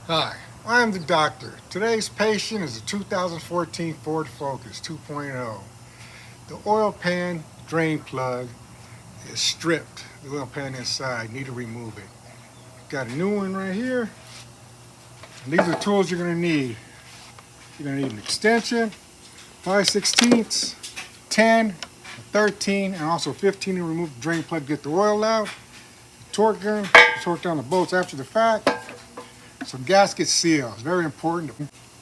Hi, I'm the doctor. Today's patient is a 2014 Ford Focus 2.0. The oil pan drain plug is stripped. The oil pan inside, need to remove it. Got a new one right here. And these are the tools you're gonna need. You're gonna need an extension, 5/16, 10, 13, and also 15 to remove the drain plug to get the oil out. Torque gun, torque down the bolts after the fact. Some gasket seals, very important.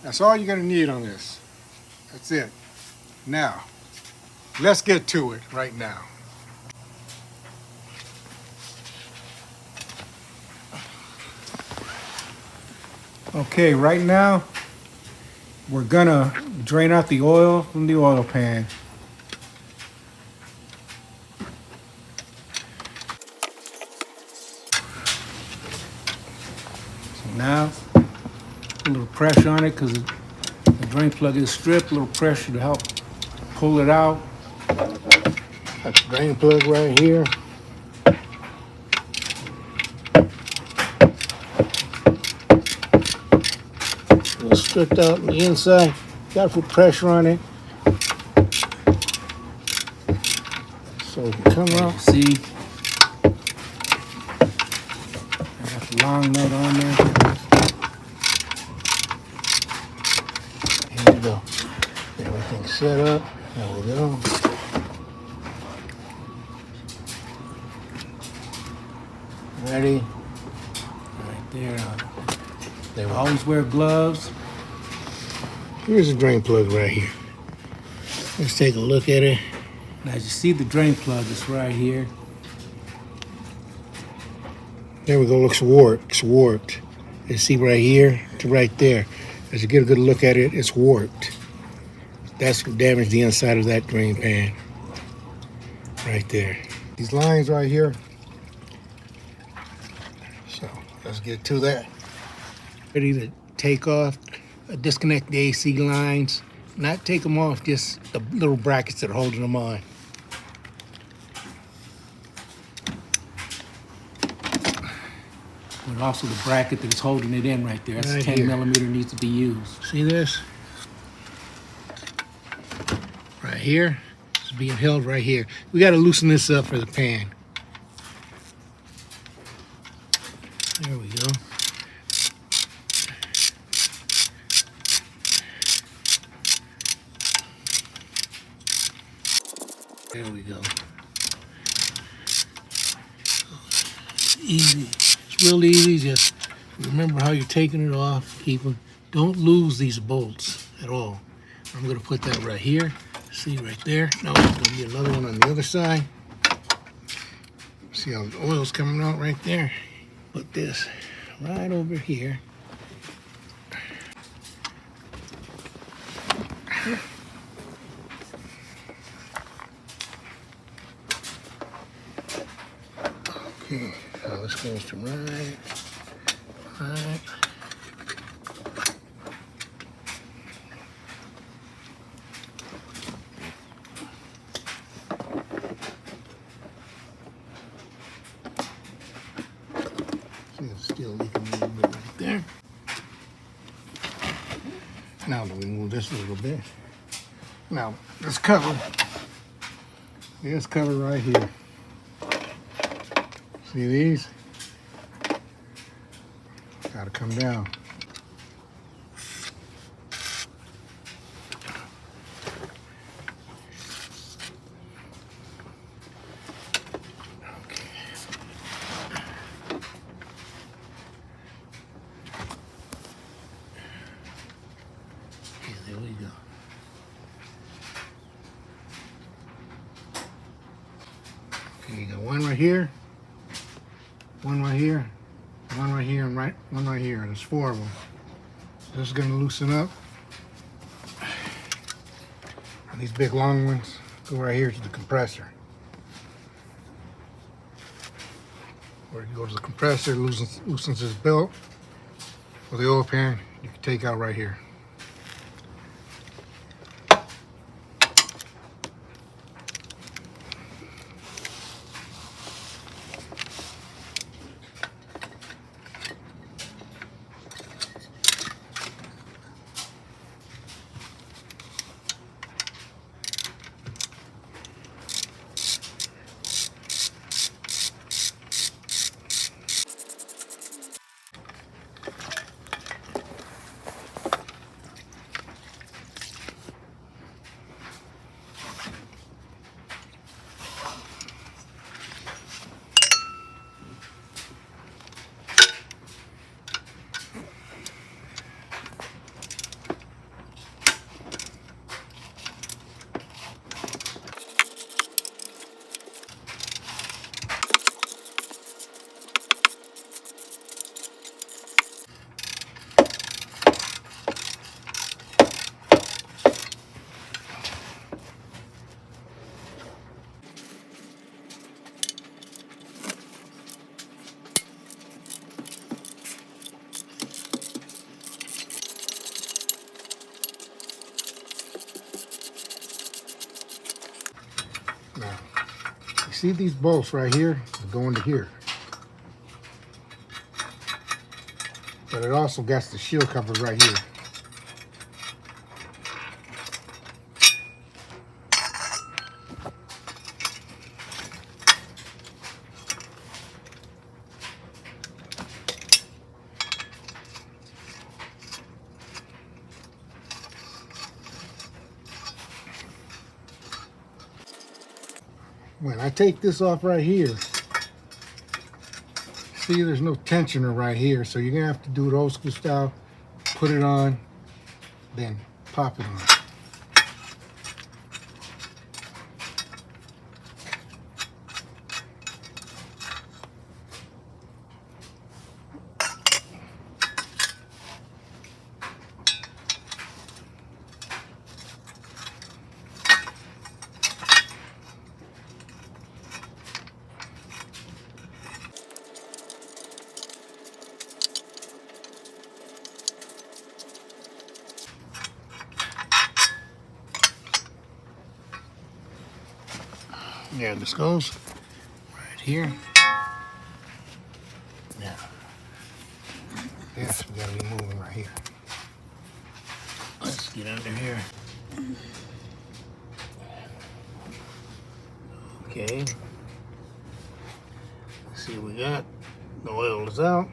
That's all you're gonna need on this. That's it. Now, let's get to it right now. Okay, right now, we're gonna drain out the oil from the oil pan. So now, a little pressure on it because the drain plug is stripped, a little pressure to help pull it out. Got the drain plug right here. A little stripped out on the inside. Got to put pressure on it so it can come out. See, I got the long nut on there. Here we go. Everything's set up. There we go. Ready? Right there. They will always wear gloves. Here's the drain plug right here. Let's take a look at it. Now, as you see, the drain plug is right here. There we go. Looks warped. It's warped. You see right here to right there. As you get a good look at it, it's warped. That's what damaged the inside of that drain pan. Right there. These lines right here. So let's get to that. Ready to take off, disconnect the AC lines. Not take them off, just the little brackets that are holding them on. And also the bracket that is holding it in right there. That's right 10 millimeter needs to be used. See this? Right here. It's being held right here. We got to loosen this up for the pan. There we go. There we go. It's easy. It's real easy. Just remember how you're taking it off. Keep them. Don't lose these bolts at all. I'm going to put that right here. See right there. Now there's going to be another one on the other side. See how the oil's coming out right there. Put this right over here. Okay, so this goes to right. See, it's still leaking a little bit right there. Now that we move this a little bit. Now, this cover right here. See these? Gotta come down. There we go. Okay, you got one right here, one right here, one right here, and one right here. There's 4 of them. So this is going to loosen up. And these big long ones go right here to the compressor. Or you go to the compressor, loosens this belt. For the oil pan, you can take out right here. see these bolts right here go into here. But it also got the shield cover right here. When I take this off right here, see there's no tensioner right here, so you're gonna have to do it old school style, put it on, then pop it on. There this goes, right here. Now, this we gotta be moving right here. Let's get under here. Okay. Let's see what we got. The oil is out.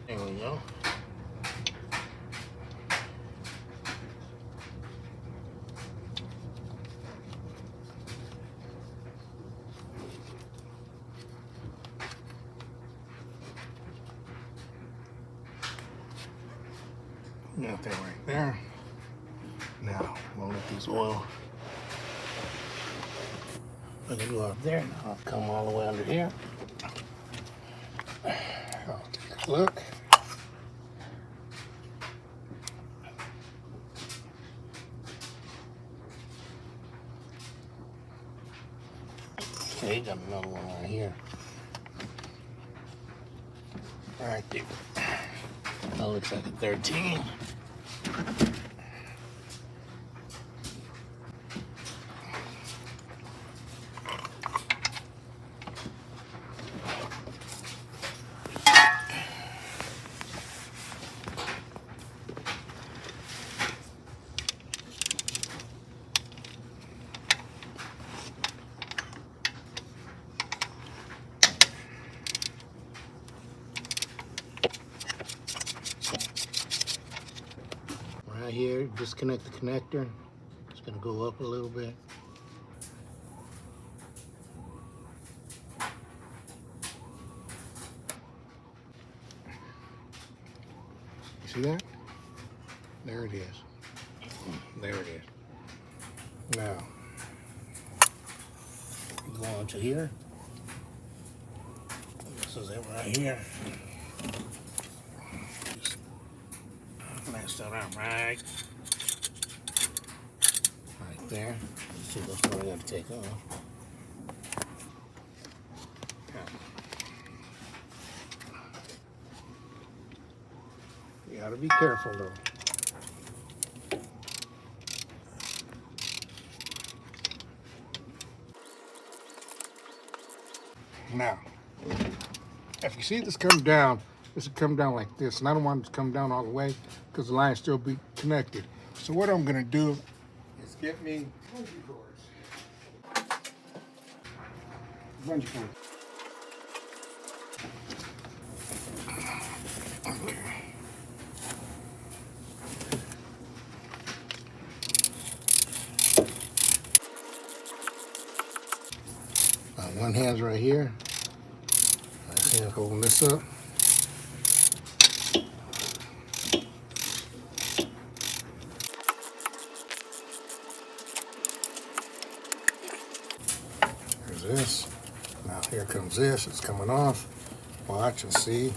There we go. Got that right there. Now we'll let this oil go up there. Now I'll come all the way under here. I'll take a look. Okay, got another one right here. Right there. That looks like a 13. Right here, disconnect the connector. It's gonna go up a little bit. You see that? There it is. There it is. Now, go on to here. This is it right here. Just that out right there. See, that's what I got to take off. You gotta be careful though. Now, if you see this come down, this will come down like this, and I don't want it to come down all the way because the line still be connected. So what I'm gonna do is get me bungee cords. Bungee cords. One hand's right here. Right hand holding this up. Here's this. Now here comes this. It's coming off. Watch and see.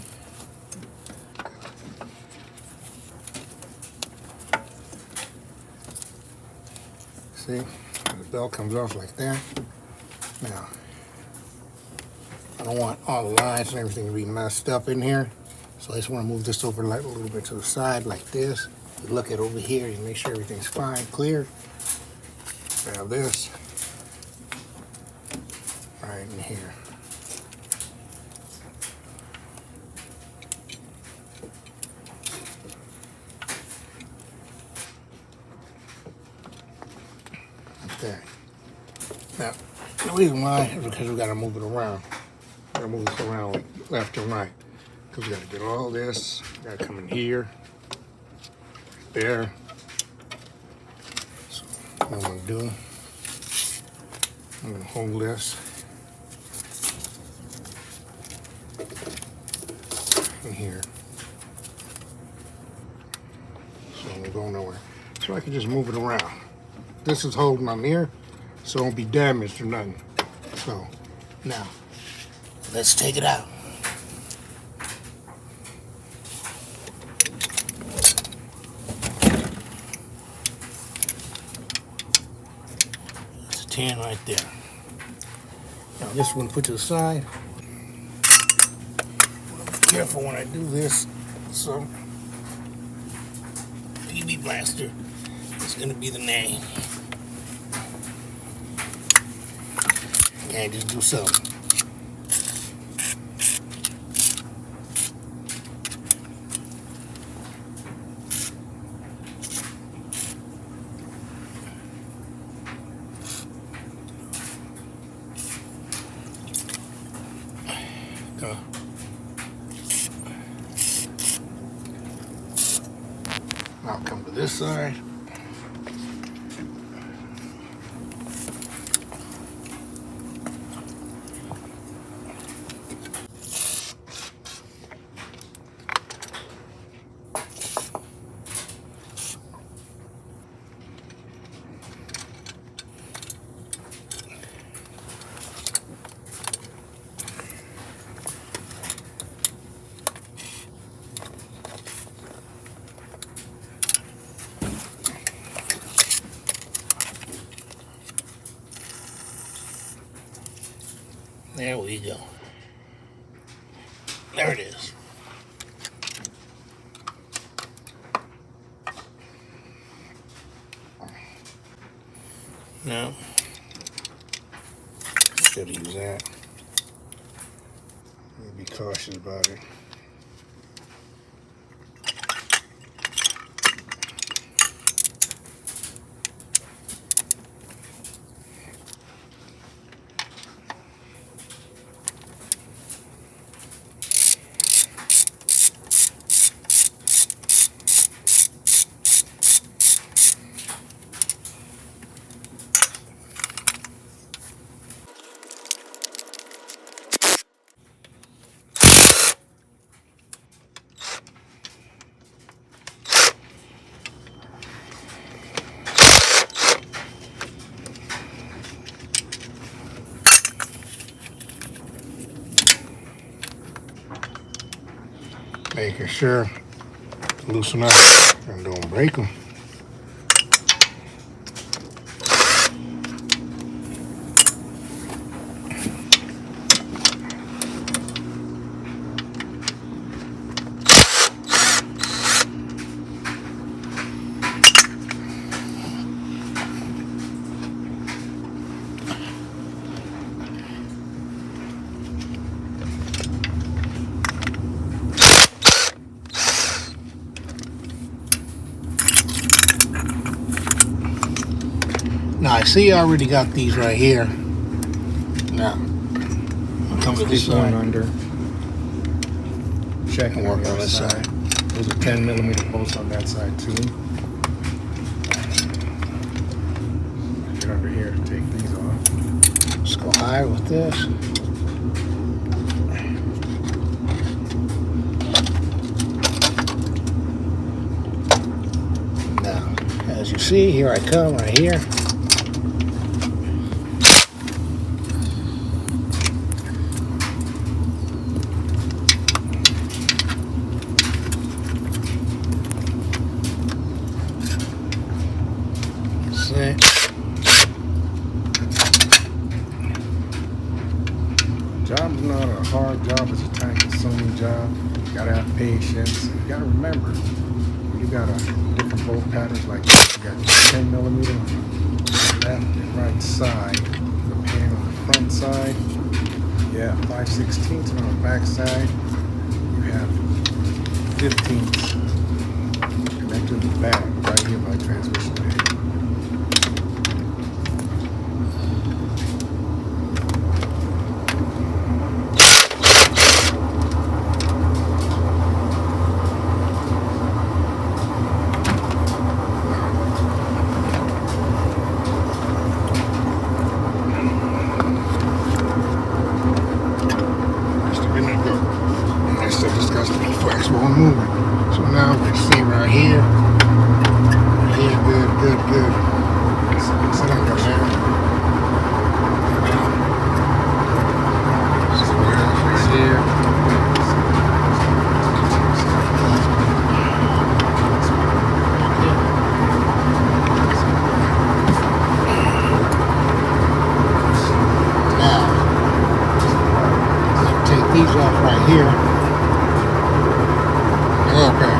See? The belt comes off like that. Now, I don't want all the lines and everything to be messed up in here. So I just want to move this over like a little bit to the side like this. You look at over here, you make sure everything's fine, clear. Grab this right in here. Okay. Now, the reason why is because we got to move it around. We got to move this around like left and right. Because we got to get all this. Got to come in here, there. So what I'm going to do, I'm going to hold this in here. So it won't go nowhere. So I can just move it around. This is holding my mirror, so it won't be damaged or nothing. So now, let's take it out. That's a 10 right there. Now this one put to the side. Be careful when I do this. So PB Blaster is gonna be the name. Can't just do something. I'll come to this side. There we go. There it is. Now, should use that. Be cautious about it. Making sure to loosen up and don't break them. Now I see I already got these right here. Now I'll come to this one side. under. Check and work on this side. There's a 10mm post on that side too. Get under here to take these off. Let's go higher with this. Now, as you see, here I come right here. Job's not hard job. It's a time-consuming job. You gotta have patience. You gotta remember, you got a different bolt patterns like this. You got 10 millimeter on the left and right side. The pan on the front side. Yeah, 5/16, and on the back side, you have 15ths connected to the back right here by transmission pan. Just a minute ago, and I said this got to be flexible and moving. So now we can see right here. Yeah, good. Sit down, man. Right here. Now, take these off right here. Okay.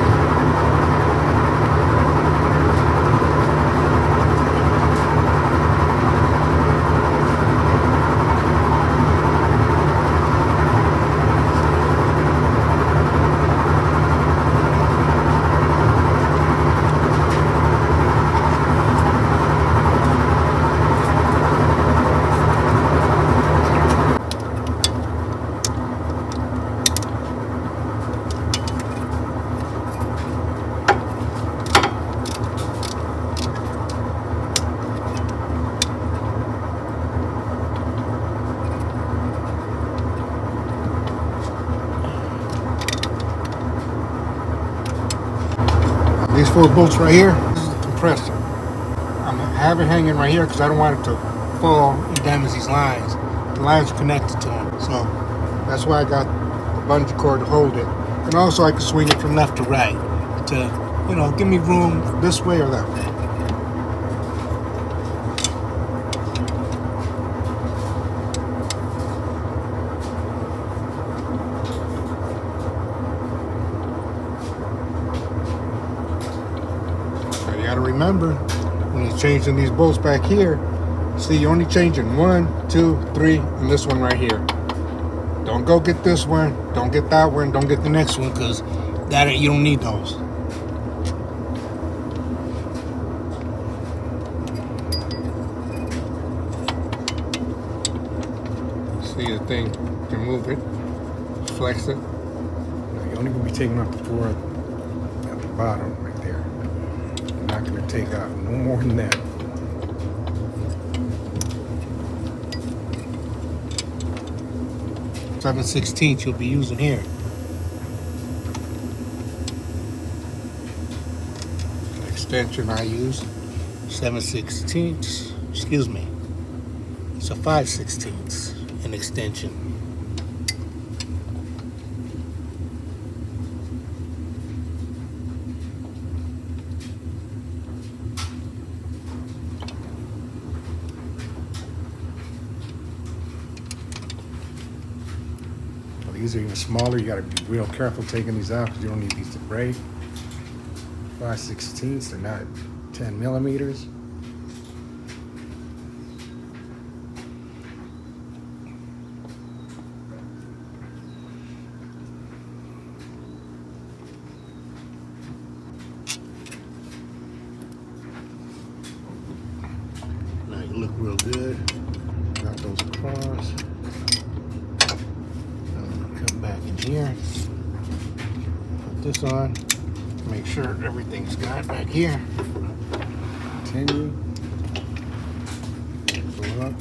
These 4 bolts right here, this is the compressor. I have it hanging right here because I don't want it to fall and damage these lines. The lines are connected to them, so that's why I got the bungee cord to hold it. And also I can swing it from left to right to, give me room this way or that way. You gotta remember, when you're changing these bolts back here, see, you're only changing 1, 2, 3, and this one right here. Don't go get this one, don't get that one, don't get the next one, because you don't need those. See the thing, you can move it, flex it. Now, you're only gonna be taking off the 4 at the bottom right there. Not going to take out no more than that. .7/16 you'll be using here. Extension I use 7/16. Excuse me. It's a 5/16 an extension. These are even smaller. You got to be real careful taking these out because you don't need these to break. 5/16, they're not 10 millimeters. Now you look real good. Got those across. Back in here, put this on, make sure everything's got back here. Continue, pull up,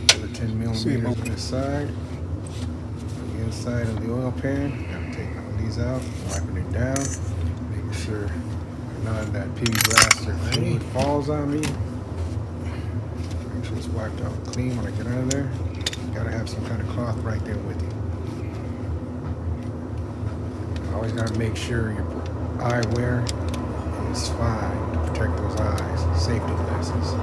another 10 millimeters on this side, on the inside of the oil pan. Gotta take all these out, wiping it down, making sure none of that PV blaster fluid falls on me. Make sure it's wiped out clean when I get out of there. Gotta have some kind of cloth right there with you. Always gotta make sure your eyewear is fine to protect those eyes. Safety glasses.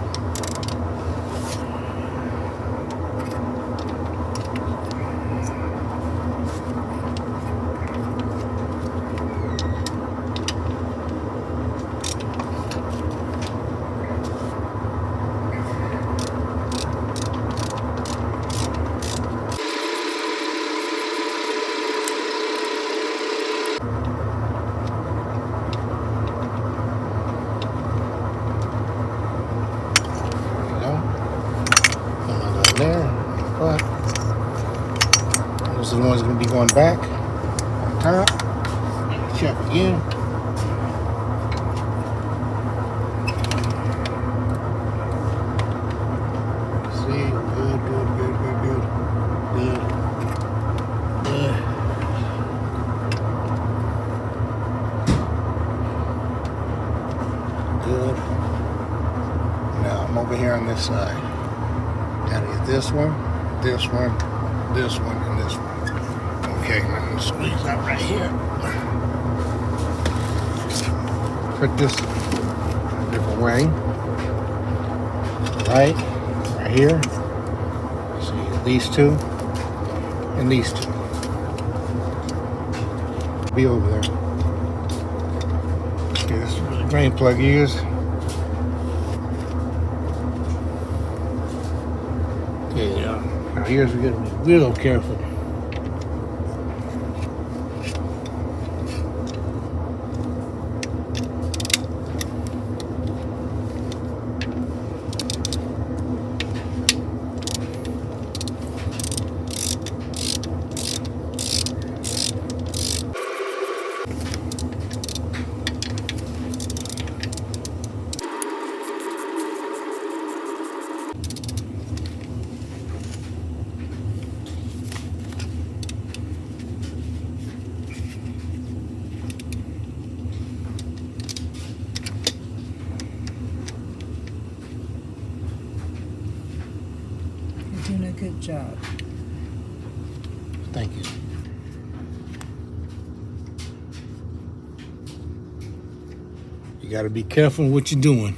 going back on top. Check again. See, good. Good. Now I'm over here on this side. Gotta get this one, and this one. Okay, now I'm gonna squeeze out right here. Put this a different way. Right here. See these two and these two. Be over there. Okay, this is where the drain plug is. Okay, now here's we gotta be real careful. You're doing a good job. Thank you. You got to be careful what you're doing.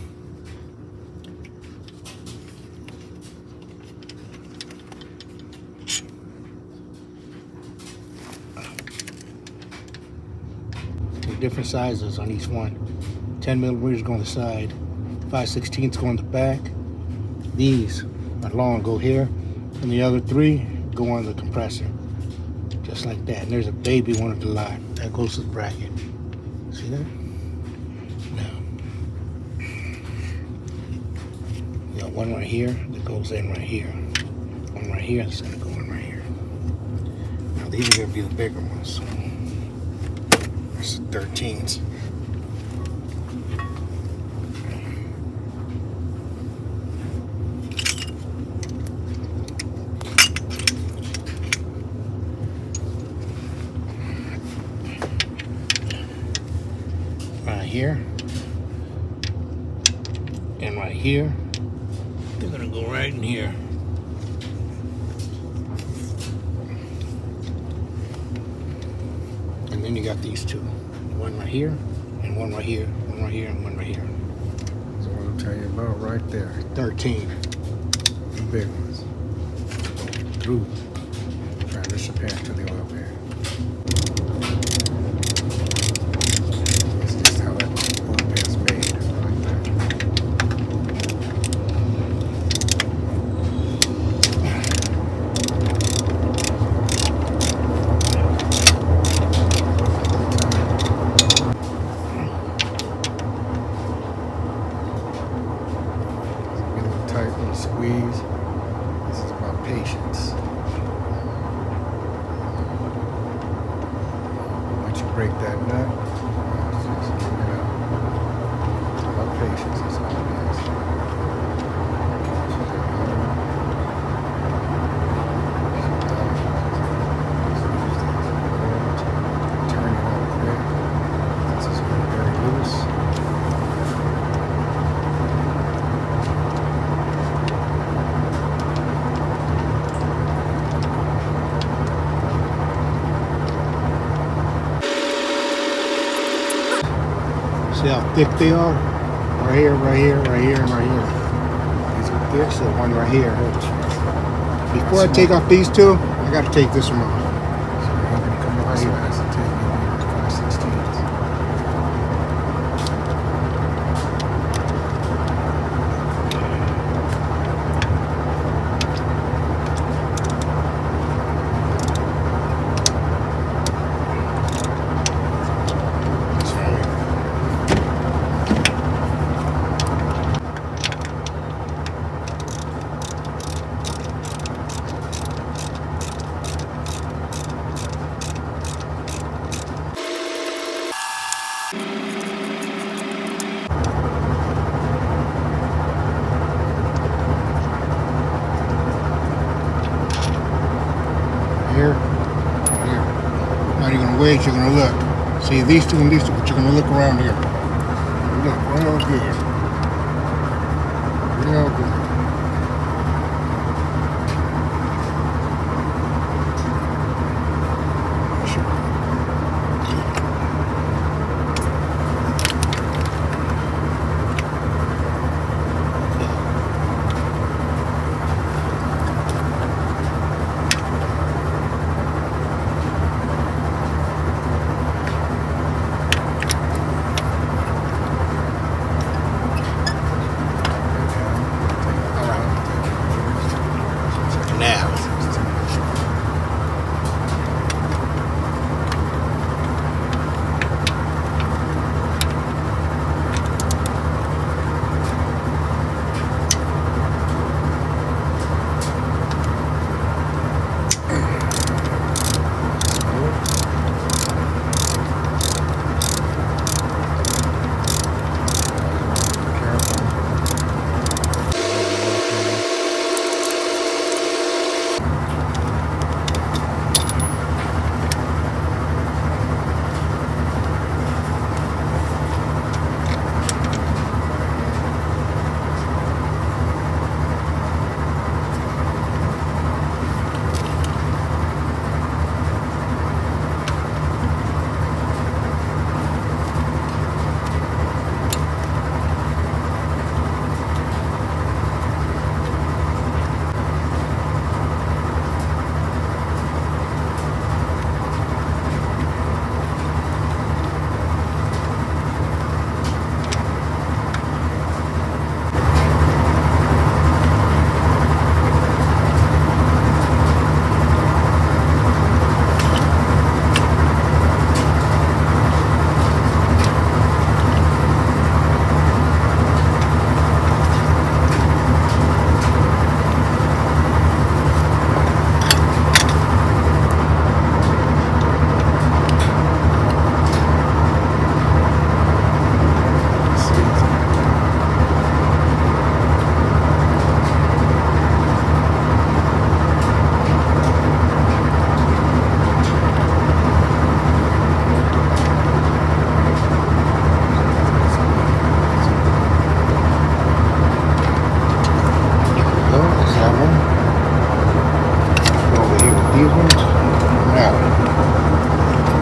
There are different sizes on each one. 10 millimeters go on the side, 5/16 go on the back. These are long, go here, and the other 3 go on the compressor. Just like that. And there's a baby one at the lot. That goes to the bracket. See that? Now, you got one right here that goes in right here. One right here that's gonna go in right here. Now these are gonna be the bigger ones. This is 13s. Right here and right here. They're gonna go right in here. And then you got these two. One right here and one right here, one right here and one right here. That's what I'm telling you about right there. 13. The big ones. Through. Transition pan to the oil pan. That's just how that oil pan's made. Like that. Get a little tight, a little squeeze. This is about patience. Once you break that nut, just get it out. It's about patience, that's all it is. Turn it out quick. This is very loose. See how thick they are? Right here, right here, right here, and right here. These are thick. So one right here. Before I take off these two, I gotta take this one off. So they're not gonna come off as fast as 10 millimeters, 5/16. That's fine. ways you're gonna look. See these two and these two, but you're gonna look around here. Look real good. Real good.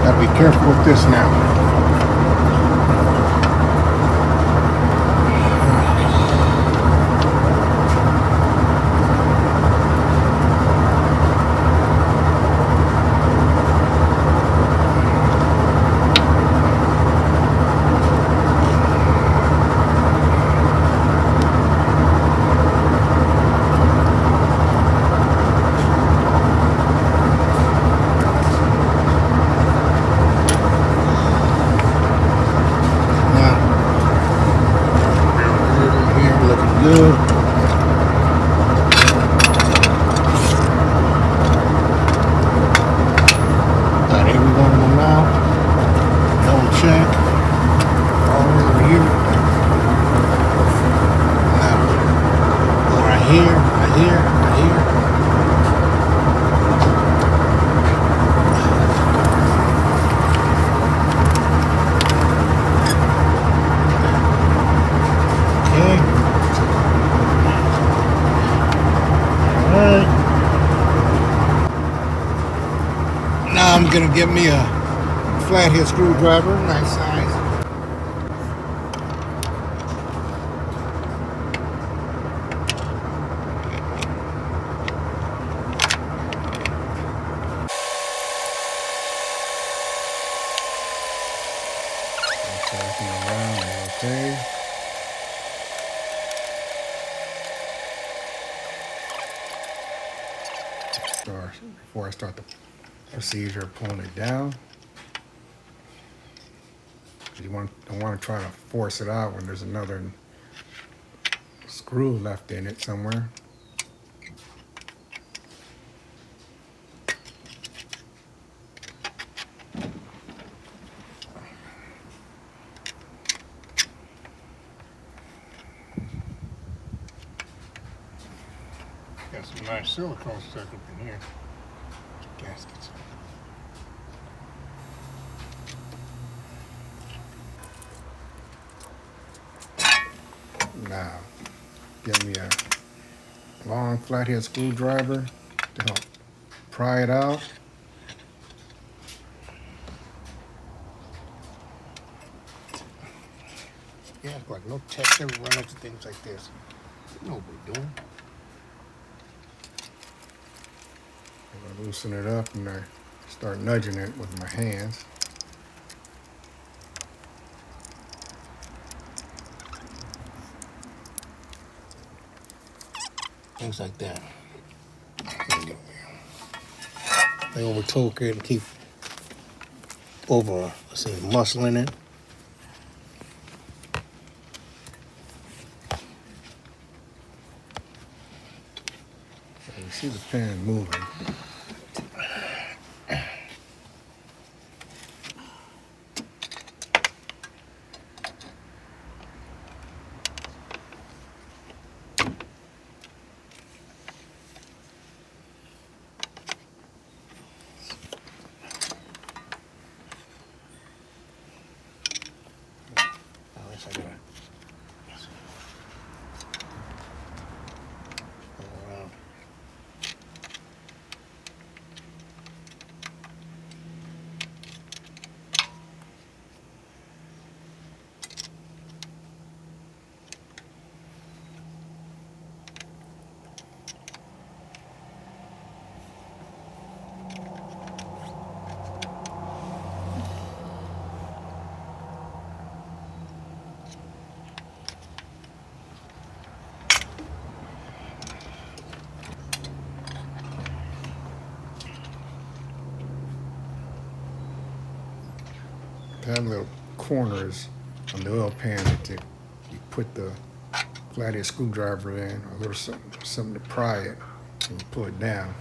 Gotta be careful with this now. Good. Got everyone in the mouth. Double check. All over here. Right here, right here, right here. Now I'm gonna get me a flathead screwdriver, nice size. Okay. Before I start the procedure of pulling it down, you don't want to try to force it out when there's another screw left in it somewhere. Got some nice silicone stuck up in here. Gaskets. Now, give me a long flathead screwdriver to help pry it out. Yeah, it's like no tech ever run into things like this. You know what we're doing. I loosen it up and I start nudging it with my hands. Things like that. They over torque it and keep over, let's say, muscle in it. So you see the pan moving. Oh, yes, I gotta go around. Have little corners on the oil pan that you put the flathead screwdriver in, or a little something to pry it, and you pull it down.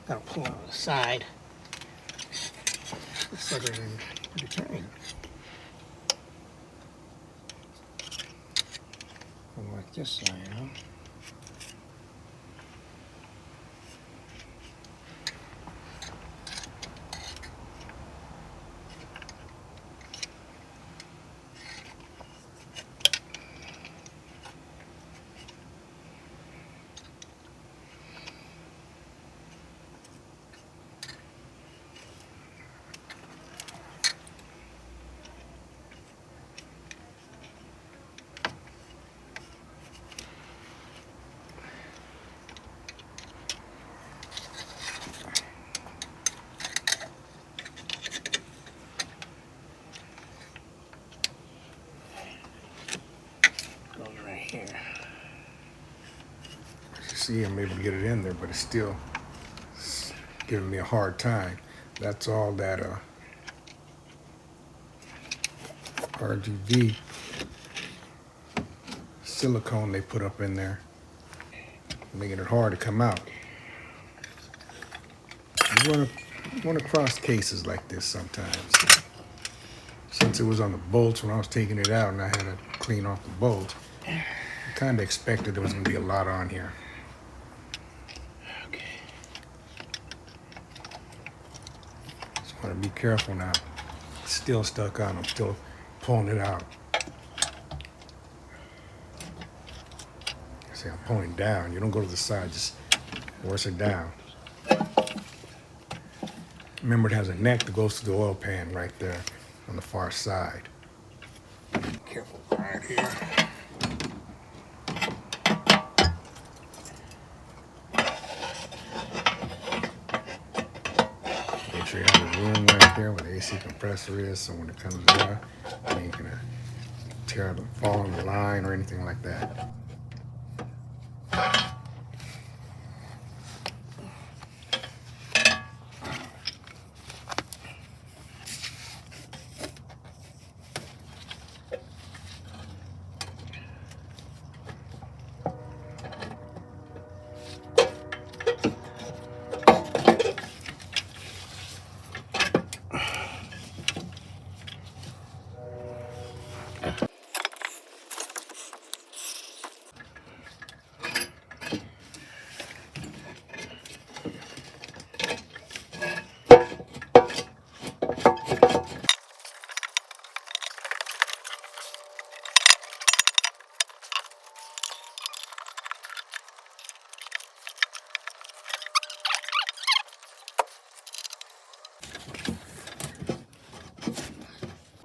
Gotta pull on the side. It's better than the turn. Like this side, huh? Goes right here. As you see, I'm able to get it in there, but it's still giving me a hard time. That's all that RGB silicone they put up in there, making it hard to come out. You run across cases like this sometimes. Since it was on the bolts when I was taking it out and I had to clean off the bolts, I kind of expected there was going to be a lot on here. Okay. Just want to be careful now. It's still stuck on. I'm still pulling it out. See, I'm pulling down. You don't go to the side, just force it down. Remember, it has a neck that goes to the oil pan right there on the far side. Careful right here. Make sure you have a room right there where the AC compressor is, so when it comes out, you ain't gonna tear the fall on the line or anything like that.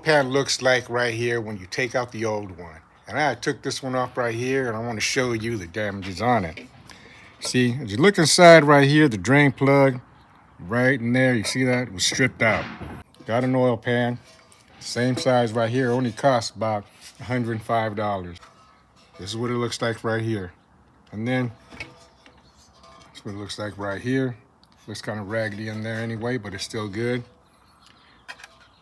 pan looks like right here when you take out the old one. And I took this one off right here, and I want to show you the damages on it. See, as you look inside right here, the drain plug, right in there, you see that? It was stripped out. Got an oil pan, same size right here, only costs about $105. This is what it looks like right here. And then, that's what it looks like right here. Looks kind of raggedy in there anyway, but it's still good.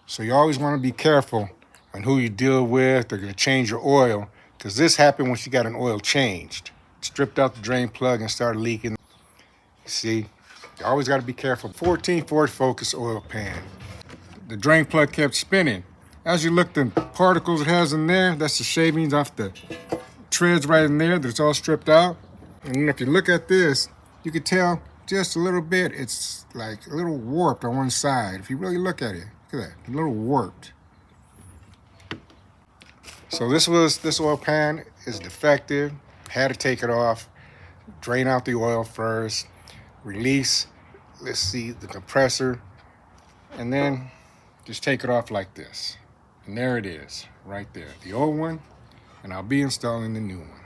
So you always want to be careful on who you deal with. They're going to change your oil, because this happened when she got an oil changed. Stripped out the drain plug and started leaking. See, you always got to be careful. 14 Ford Focus oil pan. The drain plug kept spinning. As you look, the particles it has in there, that's the shavings off the treads right in there that's all stripped out. And then if you look at this, you can tell just a little bit, it's like a little warped on one side. If you really look at it, look at that, a little warped. So this oil pan is defective. Had to take it off, drain out the oil first, release, let's see, the compressor, and then just take it off like this. And there it is, right there, the old one, and I'll be installing the new one.